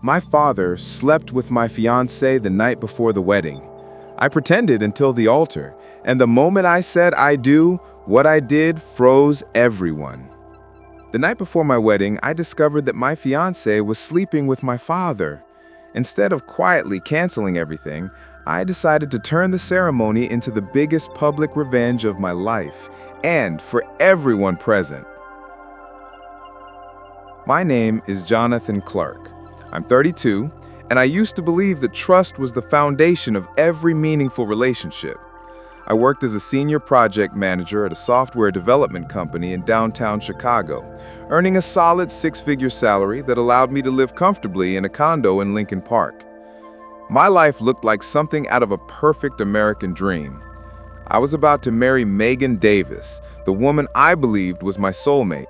My father slept with my fiancée the night before the wedding. I pretended until the altar, and the moment I said I do, what I did froze everyone. The night before my wedding, I discovered that my fiancée was sleeping with my father. Instead of quietly canceling everything, I decided to turn the ceremony into the biggest public revenge of my life, and for everyone present. My name is Jonathan Clark. I'm 32, and I used to believe that trust was the foundation of every meaningful relationship. I worked as a senior project manager at a software development company in downtown Chicago, earning a solid six-figure salary that allowed me to live comfortably in a condo in Lincoln Park. My life looked like something out of a perfect American dream. I was about to marry Megan Davis, the woman I believed was my soulmate.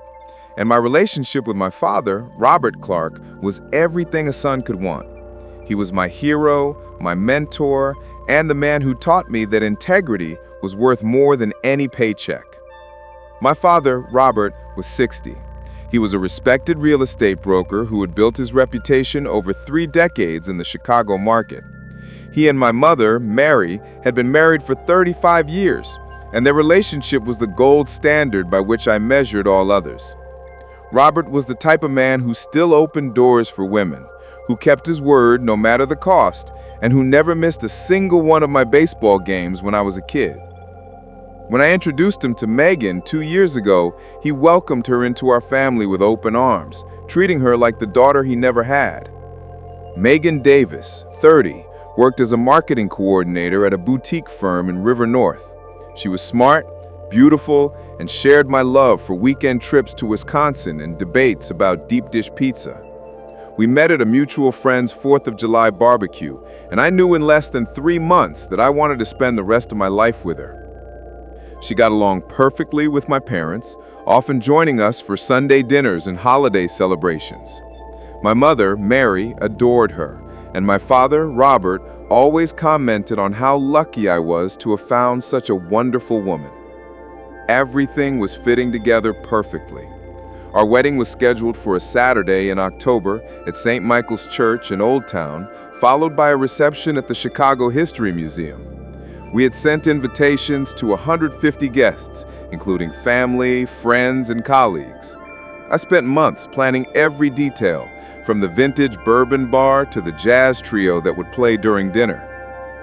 And my relationship with my father, Robert Clark, was everything a son could want. He was my hero, my mentor, and the man who taught me that integrity was worth more than any paycheck. My father, Robert, was 60. He was a respected real estate broker who had built his reputation over 3 decades in the Chicago market. He and my mother, Mary, had been married for 35 years, and their relationship was the gold standard by which I measured all others. Robert was the type of man who still opened doors for women, who kept his word no matter the cost, and who never missed a single one of my baseball games when I was a kid. When I introduced him to Megan 2 years ago, he welcomed her into our family with open arms, treating her like the daughter he never had. Megan Davis, 30, worked as a marketing coordinator at a boutique firm in River North. She was smart, beautiful, and shared my love for weekend trips to Wisconsin and debates about deep dish pizza. We met at a mutual friend's 4th of July barbecue, and I knew in less than 3 months that I wanted to spend the rest of my life with her. She got along perfectly with my parents, often joining us for Sunday dinners and holiday celebrations. My mother, Mary, adored her, and my father, Robert, always commented on how lucky I was to have found such a wonderful woman. Everything was fitting together perfectly. Our wedding was scheduled for a Saturday in October at St. Michael's Church in Old Town, followed by a reception at the Chicago History Museum. We had sent invitations to 150 guests, including family, friends, and colleagues. I spent months planning every detail, from the vintage bourbon bar to the jazz trio that would play during dinner.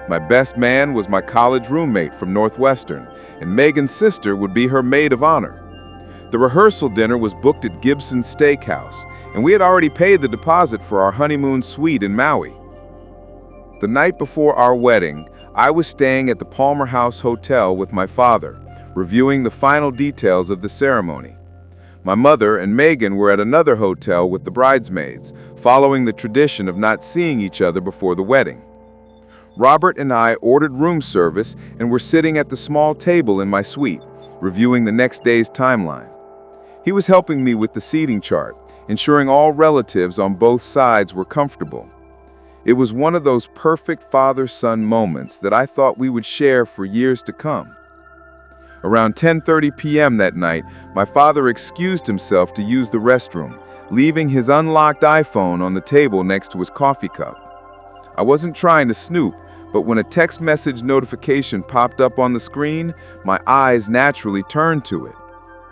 My best man was my college roommate from Northwestern, and Megan's sister would be her maid of honor. The rehearsal dinner was booked at Gibson's Steakhouse, and we had already paid the deposit for our honeymoon suite in Maui. The night before our wedding, I was staying at the Palmer House Hotel with my father, reviewing the final details of the ceremony. My mother and Megan were at another hotel with the bridesmaids, following the tradition of not seeing each other before the wedding. Robert and I ordered room service and were sitting at the small table in my suite, reviewing the next day's timeline. He was helping me with the seating chart, ensuring all relatives on both sides were comfortable. It was one of those perfect father-son moments that I thought we would share for years to come. Around 10:30 p.m. that night, my father excused himself to use the restroom, leaving his unlocked iPhone on the table next to his coffee cup. I wasn't trying to snoop, but when a text message notification popped up on the screen, my eyes naturally turned to it.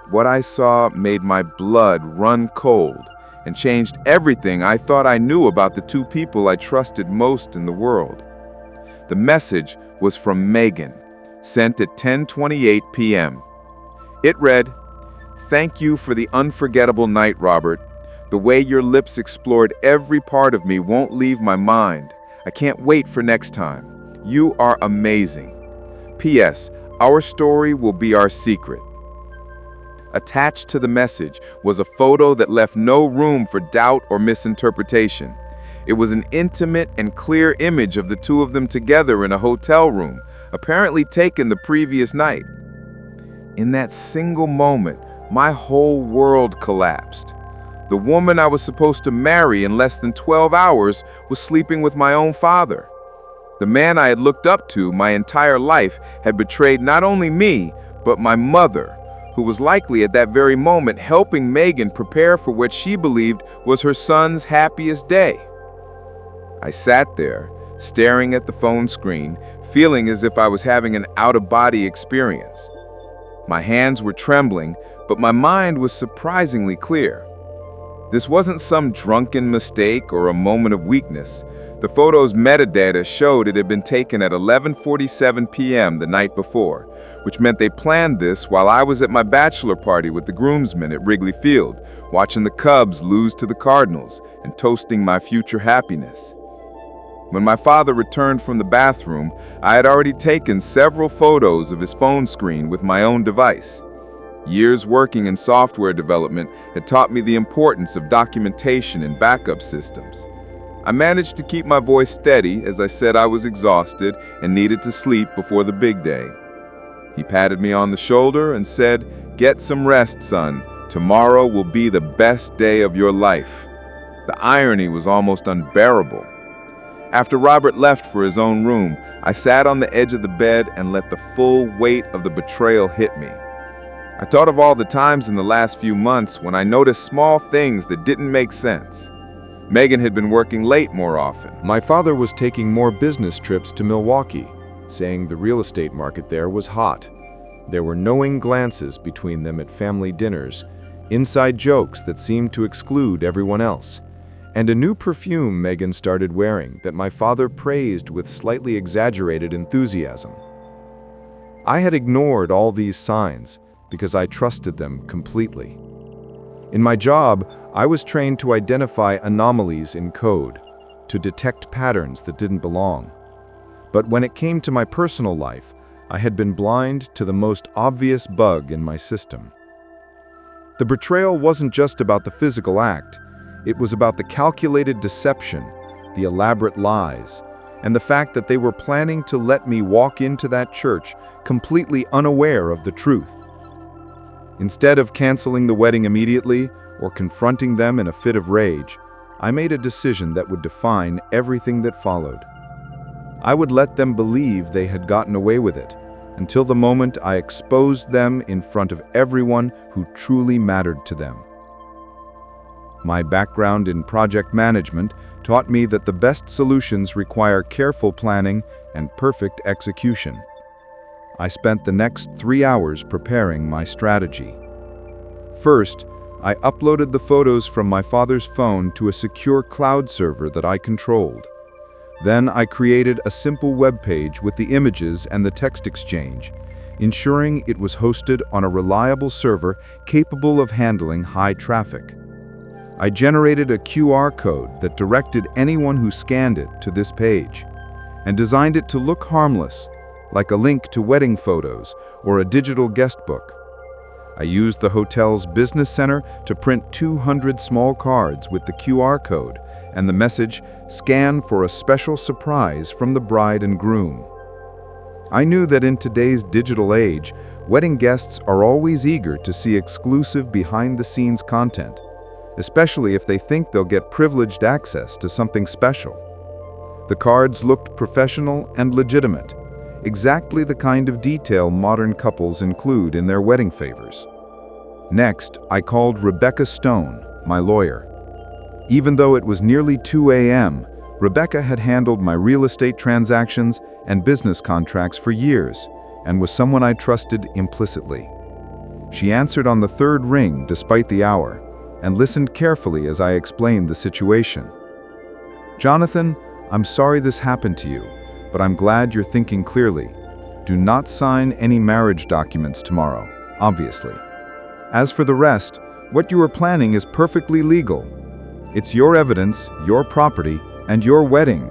What I saw made my blood run cold and changed everything I thought I knew about the 2 people I trusted most in the world. The message was from Megan, sent at 10:28 p.m. It read, "Thank you for the unforgettable night, Robert. The way your lips explored every part of me won't leave my mind. I can't wait for next time. You are amazing. P.S. Our story will be our secret." Attached to the message was a photo that left no room for doubt or misinterpretation. It was an intimate and clear image of the 2 of them together in a hotel room, apparently taken the previous night. In that single moment, my whole world collapsed. The woman I was supposed to marry in less than 12 hours was sleeping with my own father. The man I had looked up to my entire life had betrayed not only me, but my mother, who was likely at that very moment helping Megan prepare for what she believed was her son's happiest day. I sat there, staring at the phone screen, feeling as if I was having an out-of-body experience. My hands were trembling, but my mind was surprisingly clear. This wasn't some drunken mistake or a moment of weakness. The photo's metadata showed it had been taken at 11:47 p.m. the night before, which meant they planned this while I was at my bachelor party with the groomsmen at Wrigley Field, watching the Cubs lose to the Cardinals and toasting my future happiness. When my father returned from the bathroom, I had already taken several photos of his phone screen with my own device. Years working in software development had taught me the importance of documentation and backup systems. I managed to keep my voice steady as I said I was exhausted and needed to sleep before the big day. He patted me on the shoulder and said, "Get some rest, son. Tomorrow will be the best day of your life." The irony was almost unbearable. After Robert left for his own room, I sat on the edge of the bed and let the full weight of the betrayal hit me. I thought of all the times in the last few months when I noticed small things that didn't make sense. Megan had been working late more often. My father was taking more business trips to Milwaukee, saying the real estate market there was hot. There were knowing glances between them at family dinners, inside jokes that seemed to exclude everyone else, and a new perfume Megan started wearing that my father praised with slightly exaggerated enthusiasm. I had ignored all these signs because I trusted them completely. In my job, I was trained to identify anomalies in code, to detect patterns that didn't belong. But when it came to my personal life, I had been blind to the most obvious bug in my system. The betrayal wasn't just about the physical act. It was about the calculated deception, the elaborate lies, and the fact that they were planning to let me walk into that church completely unaware of the truth. Instead of canceling the wedding immediately or confronting them in a fit of rage, I made a decision that would define everything that followed. I would let them believe they had gotten away with it until the moment I exposed them in front of everyone who truly mattered to them. My background in project management taught me that the best solutions require careful planning and perfect execution. I spent the next 3 hours preparing my strategy. First, I uploaded the photos from my father's phone to a secure cloud server that I controlled. Then I created a simple web page with the images and the text exchange, ensuring it was hosted on a reliable server capable of handling high traffic. I generated a QR code that directed anyone who scanned it to this page, and designed it to look harmless, like a link to wedding photos or a digital guest book. I used the hotel's business center to print 200 small cards with the QR code and the message, "Scan for a special surprise from the bride and groom." I knew that in today's digital age, wedding guests are always eager to see exclusive behind-the-scenes content, especially if they think they'll get privileged access to something special. The cards looked professional and legitimate, exactly the kind of detail modern couples include in their wedding favors. Next, I called Rebecca Stone, my lawyer. Even though it was nearly 2 a.m., Rebecca had handled my real estate transactions and business contracts for years and was someone I trusted implicitly. She answered on the third ring despite the hour and listened carefully as I explained the situation. "Jonathan, I'm sorry this happened to you, but I'm glad you're thinking clearly. Do not sign any marriage documents tomorrow, obviously. As for the rest, what you are planning is perfectly legal. It's your evidence, your property, and your wedding.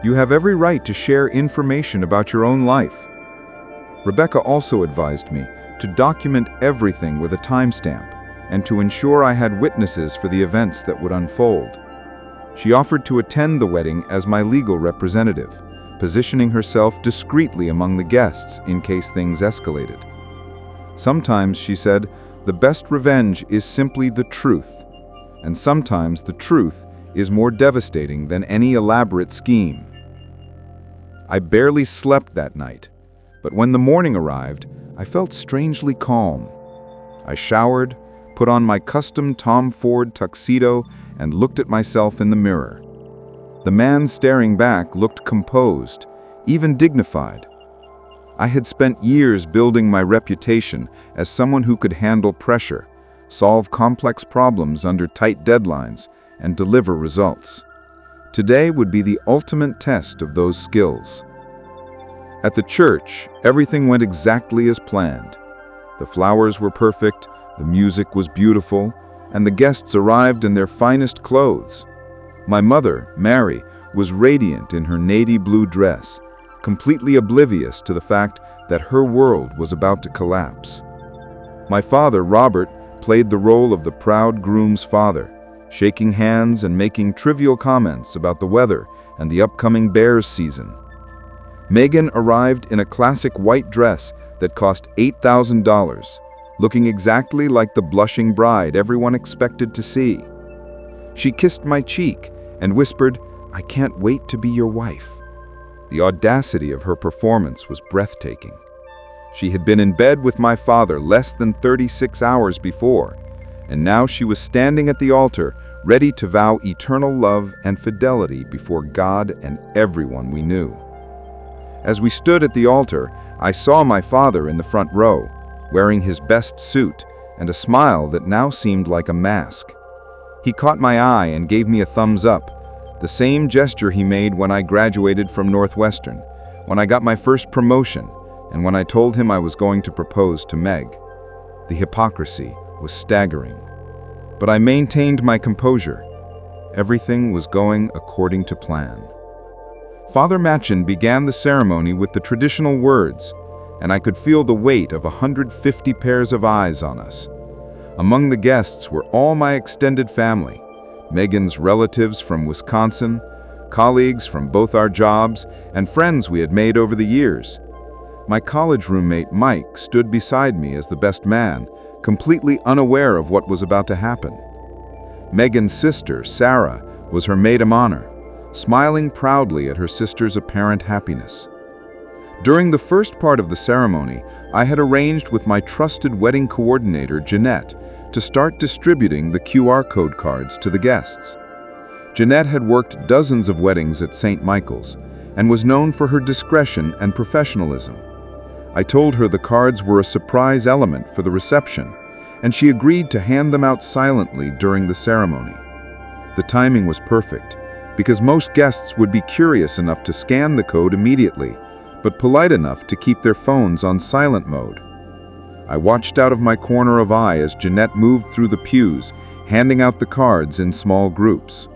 You have every right to share information about your own life." Rebecca also advised me to document everything with a timestamp and to ensure I had witnesses for the events that would unfold. She offered to attend the wedding as my legal representative, positioning herself discreetly among the guests in case things escalated. Sometimes, she said, the best revenge is simply the truth, and sometimes the truth is more devastating than any elaborate scheme. I barely slept that night, but when the morning arrived, I felt strangely calm. I showered, put on my custom Tom Ford tuxedo, and looked at myself in the mirror. The man staring back looked composed, even dignified. I had spent years building my reputation as someone who could handle pressure, solve complex problems under tight deadlines, and deliver results. Today would be the ultimate test of those skills. At the church, everything went exactly as planned. The flowers were perfect, the music was beautiful, and the guests arrived in their finest clothes. My mother, Mary, was radiant in her navy blue dress, completely oblivious to the fact that her world was about to collapse. My father, Robert, played the role of the proud groom's father, shaking hands and making trivial comments about the weather and the upcoming Bears season. Megan arrived in a classic white dress that cost $8,000, looking exactly like the blushing bride everyone expected to see. She kissed my cheek and whispered, "I can't wait to be your wife." The audacity of her performance was breathtaking. She had been in bed with my father less than 36 hours before, and now she was standing at the altar, ready to vow eternal love and fidelity before God and everyone we knew. As we stood at the altar, I saw my father in the front row, wearing his best suit and a smile that now seemed like a mask. He caught my eye and gave me a thumbs up, the same gesture he made when I graduated from Northwestern, when I got my first promotion, and when I told him I was going to propose to Meg. The hypocrisy was staggering. But I maintained my composure. Everything was going according to plan. Father Machen began the ceremony with the traditional words, and I could feel the weight of 150 pairs of eyes on us. Among the guests were all my extended family, Megan's relatives from Wisconsin, colleagues from both our jobs, and friends we had made over the years. My college roommate, Mike, stood beside me as the best man, completely unaware of what was about to happen. Megan's sister, Sarah, was her maid of honor, smiling proudly at her sister's apparent happiness. During the first part of the ceremony, I had arranged with my trusted wedding coordinator, Jeanette, to start distributing the QR code cards to the guests. Jeanette had worked dozens of weddings at St. Michael's and was known for her discretion and professionalism. I told her the cards were a surprise element for the reception, and she agreed to hand them out silently during the ceremony. The timing was perfect, because most guests would be curious enough to scan the code immediately, but polite enough to keep their phones on silent mode. I watched out of my corner of eye as Jeanette moved through the pews, handing out the cards in small groups.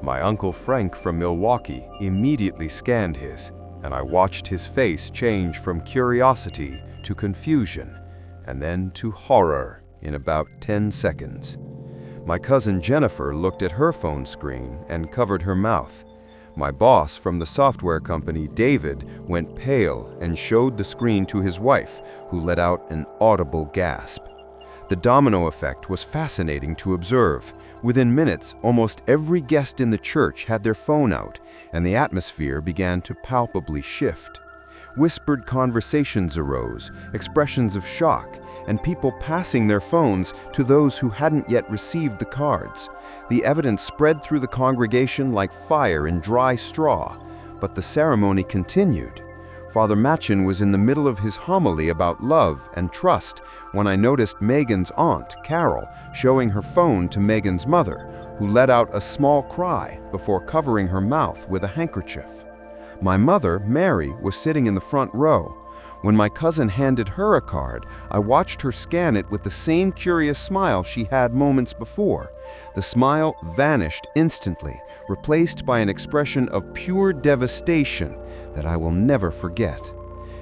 My Uncle Frank from Milwaukee immediately scanned his, and I watched his face change from curiosity to confusion, and then to horror in about 10 seconds. My cousin Jennifer looked at her phone screen and covered her mouth. My boss from the software company, David, went pale and showed the screen to his wife, who let out an audible gasp. The domino effect was fascinating to observe. Within minutes, almost every guest in the church had their phone out, and the atmosphere began to palpably shift. Whispered conversations arose, expressions of shock, and people passing their phones to those who hadn't yet received the cards. The evidence spread through the congregation like fire in dry straw, but the ceremony continued. Father Machen was in the middle of his homily about love and trust when I noticed Megan's aunt, Carol, showing her phone to Megan's mother, who let out a small cry before covering her mouth with a handkerchief. My mother, Mary, was sitting in the front row. When my cousin handed her a card, I watched her scan it with the same curious smile she had moments before. The smile vanished instantly, replaced by an expression of pure devastation that I will never forget.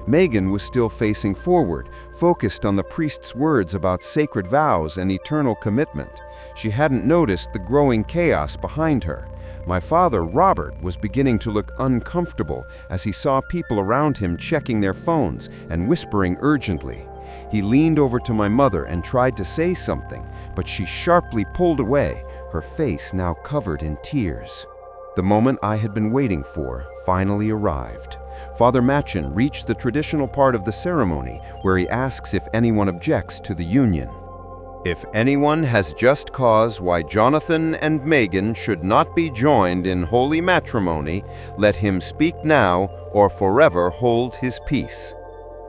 Megan was still facing forward, focused on the priest's words about sacred vows and eternal commitment. She hadn't noticed the growing chaos behind her. My father, Robert, was beginning to look uncomfortable as he saw people around him checking their phones and whispering urgently. He leaned over to my mother and tried to say something, but she sharply pulled away, her face now covered in tears. The moment I had been waiting for finally arrived. Father Machen reached the traditional part of the ceremony where he asks if anyone objects to the union. If anyone has just cause why Jonathan and Megan should not be joined in holy matrimony, let him speak now or forever hold his peace.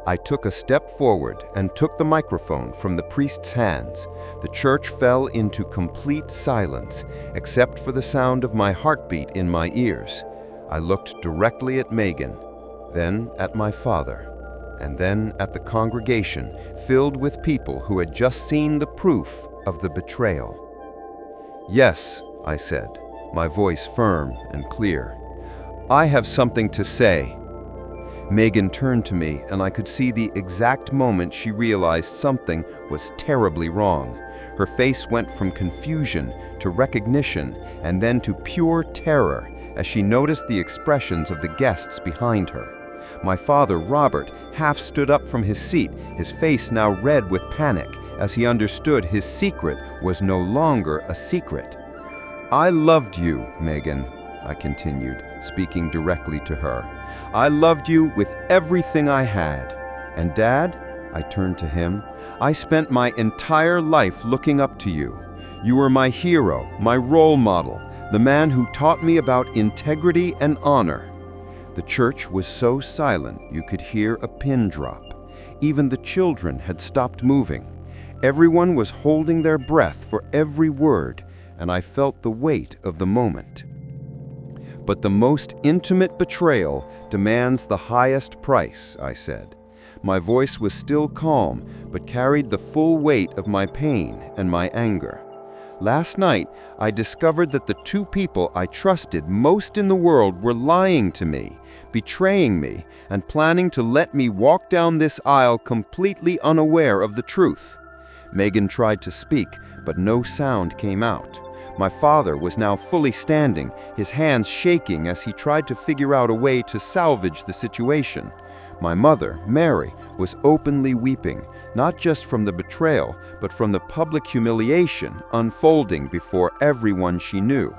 I took a step forward and took the microphone from the priest's hands. The church fell into complete silence, except for the sound of my heartbeat in my ears. I looked directly at Megan, then at my father, and then at the congregation filled with people who had just seen the proof of the betrayal. "Yes," I said, my voice firm and clear. "I have something to say." Megan turned to me, and I could see the exact moment she realized something was terribly wrong. Her face went from confusion to recognition and then to pure terror as she noticed the expressions of the guests behind her. My father, Robert, half stood up from his seat, his face now red with panic, as he understood his secret was no longer a secret. "I loved you, Megan," I continued, speaking directly to her. "I loved you with everything I had. And Dad," I turned to him, "I spent my entire life looking up to you. You were my hero, my role model, the man who taught me about integrity and honor." The church was so silent you could hear a pin drop. Even the children had stopped moving. Everyone was holding their breath for every word, and I felt the weight of the moment. "But the most intimate betrayal demands the highest price," I said. My voice was still calm, but carried the full weight of my pain and my anger. "Last night, I discovered that the two people I trusted most in the world were lying to me, betraying me, and planning to let me walk down this aisle completely unaware of the truth." Megan tried to speak, but no sound came out. My father was now fully standing, his hands shaking as he tried to figure out a way to salvage the situation. My mother, Mary, was openly weeping, not just from the betrayal, but from the public humiliation unfolding before everyone she knew.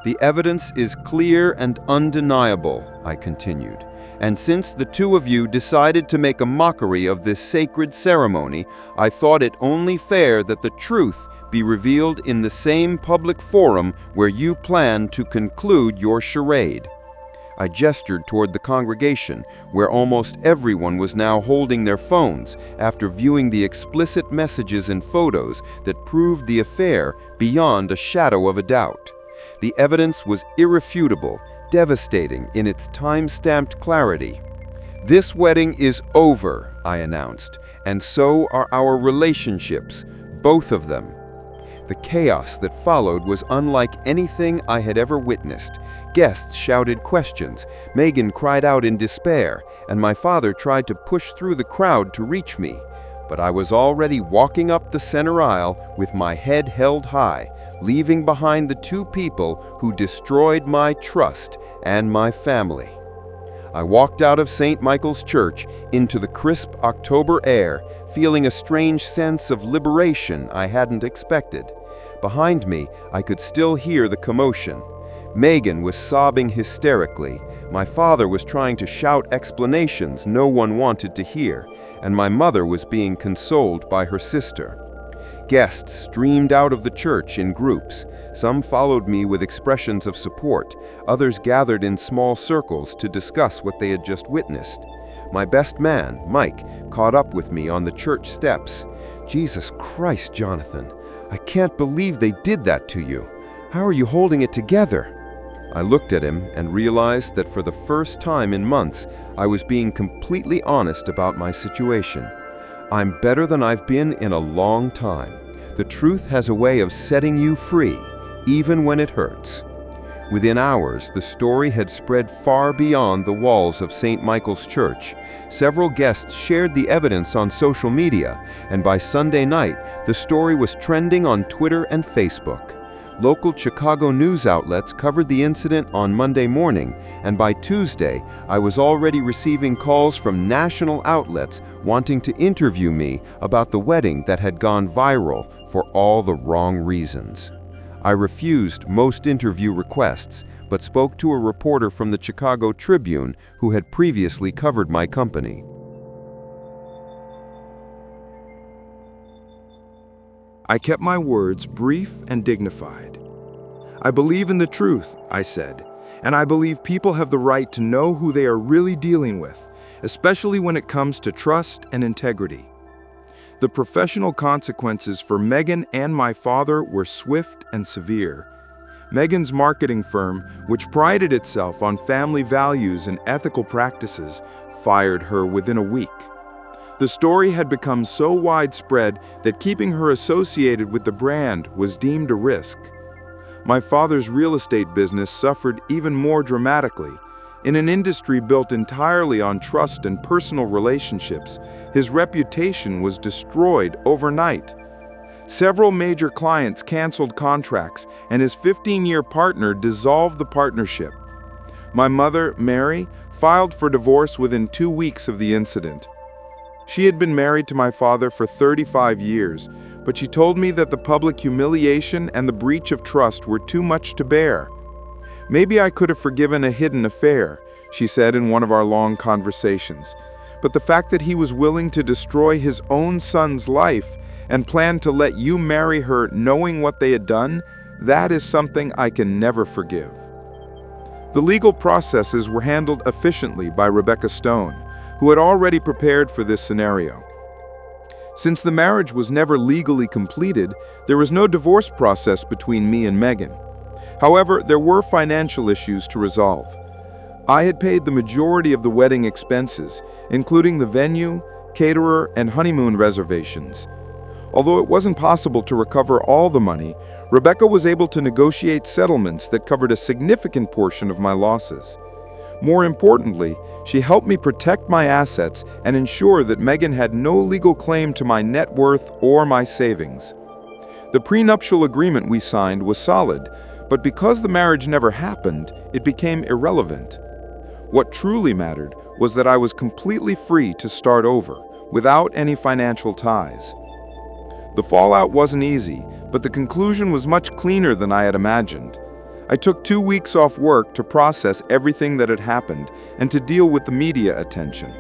"The evidence is clear and undeniable," I continued, "and since the two of you decided to make a mockery of this sacred ceremony, I thought it only fair that the truth be revealed in the same public forum where you plan to conclude your charade." I gestured toward the congregation, where almost everyone was now holding their phones after viewing the explicit messages and photos that proved the affair beyond a shadow of a doubt. The evidence was irrefutable, devastating in its time-stamped clarity. "This wedding is over," I announced, "and so are our relationships, both of them." The chaos that followed was unlike anything I had ever witnessed. Guests shouted questions, Megan cried out in despair, and my father tried to push through the crowd to reach me. But I was already walking up the center aisle with my head held high, leaving behind the two people who destroyed my trust and my family. I walked out of St. Michael's Church into the crisp October air, feeling a strange sense of liberation I hadn't expected. Behind me, I could still hear the commotion. Megan was sobbing hysterically. My father was trying to shout explanations no one wanted to hear, and my mother was being consoled by her sister. Guests streamed out of the church in groups. Some followed me with expressions of support. Others gathered in small circles to discuss what they had just witnessed. My best man, Mike, caught up with me on the church steps. "Jesus Christ, Jonathan, I can't believe they did that to you. How are you holding it together?" I looked at him and realized that for the first time in months, I was being completely honest about my situation. "I'm better than I've been in a long time. The truth has a way of setting you free, even when it hurts." Within hours, the story had spread far beyond the walls of St. Michael's Church. Several guests shared the evidence on social media, and by Sunday night, the story was trending on Twitter and Facebook. Local Chicago news outlets covered the incident on Monday morning, and by Tuesday, I was already receiving calls from national outlets wanting to interview me about the wedding that had gone viral for all the wrong reasons. I refused most interview requests, but spoke to a reporter from the Chicago Tribune who had previously covered my company. I kept my words brief and dignified. "I believe in the truth," I said, "and I believe people have the right to know who they are really dealing with, especially when it comes to trust and integrity." The professional consequences for Megan and my father were swift and severe. Megan's marketing firm, which prided itself on family values and ethical practices, fired her within a week. The story had become so widespread that keeping her associated with the brand was deemed a risk. My father's real estate business suffered even more dramatically. In an industry built entirely on trust and personal relationships, his reputation was destroyed overnight. Several major clients canceled contracts, and his 15-year partner dissolved the partnership. My mother, Mary, filed for divorce within 2 weeks of the incident. She had been married to my father for 35 years, but she told me that the public humiliation and the breach of trust were too much to bear. "Maybe I could have forgiven a hidden affair," she said in one of our long conversations. "But the fact that he was willing to destroy his own son's life and planned to let you marry her knowing what they had done, that is something I can never forgive." The legal processes were handled efficiently by Rebecca Stone, who had already prepared for this scenario. Since the marriage was never legally completed, there was no divorce process between me and Megan. However, there were financial issues to resolve. I had paid the majority of the wedding expenses, including the venue, caterer, and honeymoon reservations. Although it wasn't possible to recover all the money, Rebecca was able to negotiate settlements that covered a significant portion of my losses. More importantly, she helped me protect my assets and ensure that Megan had no legal claim to my net worth or my savings. The prenuptial agreement we signed was solid, but because the marriage never happened, it became irrelevant. What truly mattered was that I was completely free to start over, without any financial ties. The fallout wasn't easy, but the conclusion was much cleaner than I had imagined. I took 2 weeks off work to process everything that had happened and to deal with the media attention.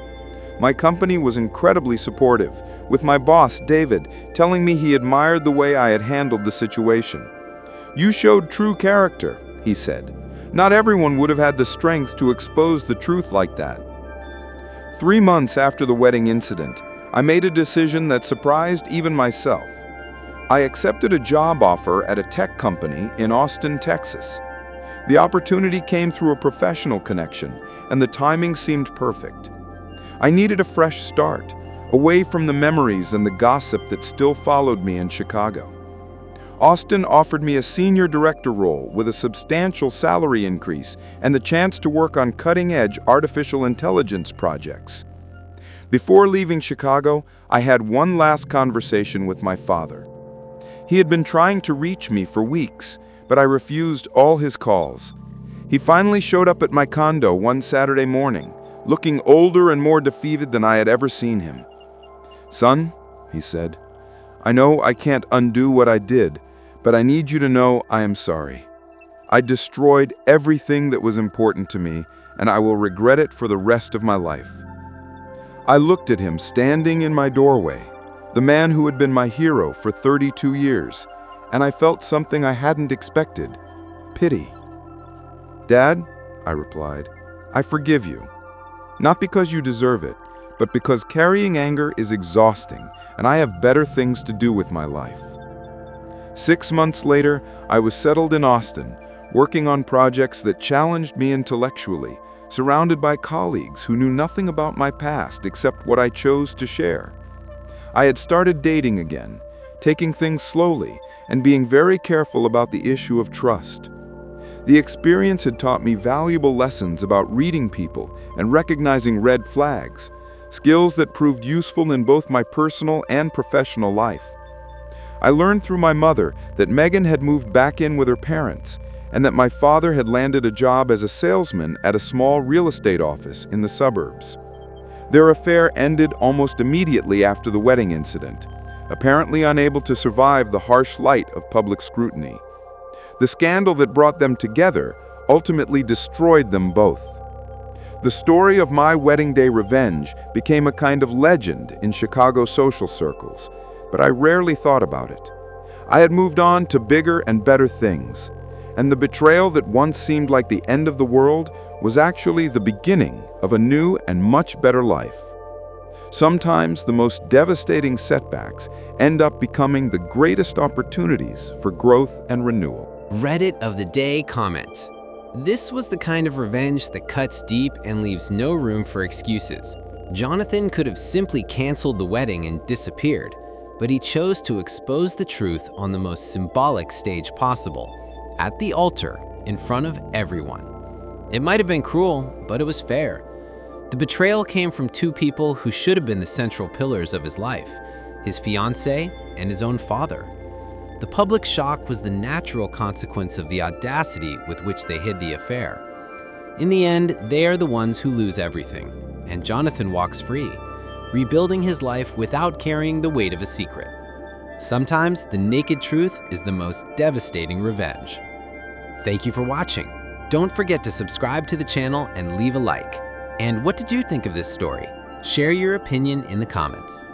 My company was incredibly supportive, with my boss, David, telling me he admired the way I had handled the situation. "You showed true character," he said. "Not everyone would have had the strength to expose the truth like that." 3 months after the wedding incident, I made a decision that surprised even myself. I accepted a job offer at a tech company in Austin, Texas. The opportunity came through a professional connection, and the timing seemed perfect. I needed a fresh start, away from the memories and the gossip that still followed me in Chicago. Austin offered me a senior director role with a substantial salary increase and the chance to work on cutting-edge artificial intelligence projects. Before leaving Chicago, I had one last conversation with my father. He had been trying to reach me for weeks, but I refused all his calls. He finally showed up at my condo one Saturday morning, looking older and more defeated than I had ever seen him. "Son," he said, "I know I can't undo what I did, but I need you to know I am sorry. I destroyed everything that was important to me, and I will regret it for the rest of my life." I looked at him standing in my doorway, the man who had been my hero for 32 years, and I felt something I hadn't expected: pity. "Dad," I replied, "I forgive you. Not because you deserve it, but because carrying anger is exhausting, and I have better things to do with my life." 6 months later, I was settled in Austin, working on projects that challenged me intellectually, surrounded by colleagues who knew nothing about my past except what I chose to share. I had started dating again, taking things slowly, and being very careful about the issue of trust. The experience had taught me valuable lessons about reading people and recognizing red flags, skills that proved useful in both my personal and professional life. I learned through my mother that Megan had moved back in with her parents, and that my father had landed a job as a salesman at a small real estate office in the suburbs. Their affair ended almost immediately after the wedding incident, apparently unable to survive the harsh light of public scrutiny. The scandal that brought them together ultimately destroyed them both. The story of my wedding day revenge became a kind of legend in Chicago social circles, but I rarely thought about it. I had moved on to bigger and better things, and the betrayal that once seemed like the end of the world was actually the beginning of a new and much better life. Sometimes the most devastating setbacks end up becoming the greatest opportunities for growth and renewal. Reddit of the day comment. This was the kind of revenge that cuts deep and leaves no room for excuses. Jonathan could have simply canceled the wedding and disappeared, but he chose to expose the truth on the most symbolic stage possible, at the altar, in front of everyone. It might have been cruel, but it was fair. The betrayal came from two people who should have been the central pillars of his life, his fiancée and his own father. The public shock was the natural consequence of the audacity with which they hid the affair. In the end, they are the ones who lose everything, and Jonathan walks free, rebuilding his life without carrying the weight of a secret. Sometimes the naked truth is the most devastating revenge. Thank you for watching. Don't forget to subscribe to the channel and leave a like. And what did you think of this story? Share your opinion in the comments.